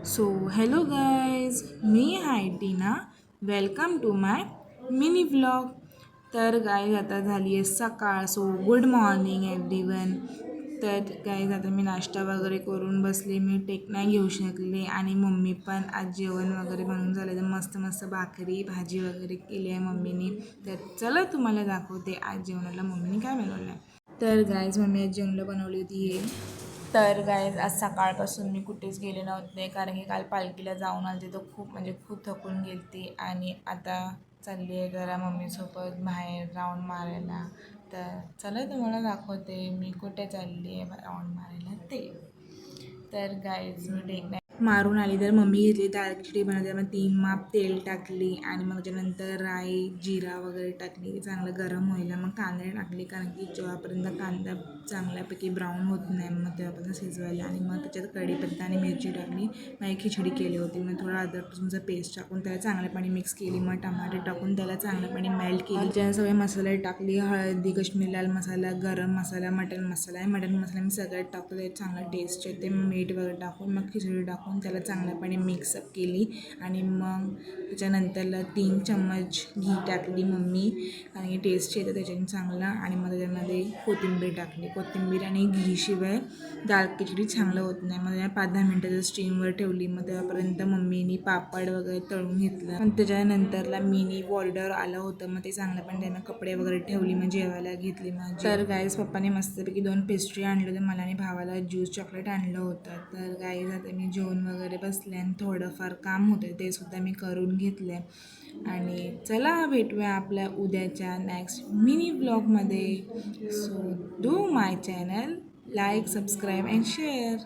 So hello guys, मी आहे Tina. Welcome to my mini vlog. तर गाईज आता झाली आहे सकाळ. So good morning everyone. तर गाईज आता मी नाश्ता वगैरे करून बसले. मी टेक नाही घेऊ शकले आणि मम्मी पण आज जेवण वगैरे बनवून झालं. तर मस्त मस्त भाकरी भाजी वगैरे केली आहे मम्मीने. तर चला तुम्हाला दाखवते आज जेवणाला मम्मीने काय बनवलं आहे. तर गाईज मम्मी आज जेवणाला बनवली होती हे. तर गाईज आज सकाळपासून मी कुठेच गेले नव्हते, कारण की काल पालखीला जाऊन आले तर खूप थकून गेलते आणि आता चालली आहे जरा मम्मीसोबत बाहेर राऊंड मारायला. तर चला तुम्हाला दाखवते मी कुठे चालली आहे राऊंड मारायला ते. तर गाईज मी टेक मारून आली. तर मम्मी घेतली डाळ खिचडी बनवते. मग 3 माप तेल टाकली आणि मग त्याच्यानंतर राई जिरा वगैरे टाकली. चांगलं गरम व्हायला मग कांदे टाकले, कारण की जेव्हापर्यंत कांदा चांगल्यापैकी ब्राऊन होत नाही मग तेव्हापर्यंत शिजवायला. आणि मग त्याच्यात कढीपत्ता आणि मिरची टाकली. मग एक खिचडी केली होती. मग थोडा अद्रक लसूणचा पेस्ट टाकून त्याला चांगल्यापणे मिक्स केली. मग टमाटे टाकून त्याला चांगल्यापणे मेल्ट केली. त्याच्यात सगळे मसाले टाकली. हळदी, काश्मीरी लाल मसाला, गरम मसाला, मटन मसाला आहे. मटन मसाला मी सगळ्यात टाकतो, त्यात चांगला टेस्ट येते. मीठ वगैरे टाकून मग खिचडी टाकून त्याला चांगल्यापणे मिक्सअप केली. आणि मग त्याच्यानंतरला 3 चम्मच घी टाकली मम्मी, आणि टेस्ट येतं त्याच्याने चांगला. आणि मग त्याच्यामध्ये कोथिंबीर टाकली. कोथिंबीर आणि घीशिवाय डाळ खिचडी चांगलं होत नाही. मग 5-10 मिनटं स्टीमवर ठेवली. मग तेव्हापर्यंत मम्मीनी पापड वगैरे तळून घेतलं. पण त्याच्यानंतरला मिनी बॉर्डर आलं होतं, मग ते चांगलं त्यांना कपडे वगैरे ठेवली. मग जेवायला घेतली. मग तर गाईज पप्पाने मस्तपैकी 2 पेस्ट्री आणले होते. मला आणि भावाला ज्यूस चॉकलेट आणलं होतं. तर गाईज आता मी जेवण वगैरे बसले आणि थोडंफार काम होतं ते सुद्धा मी करून घेतलं. आणि चला भेटूया आपल्या उद्याच्या नेक्स्ट मिनी ब्लॉगमध्ये. So do my channel, like, subscribe and share.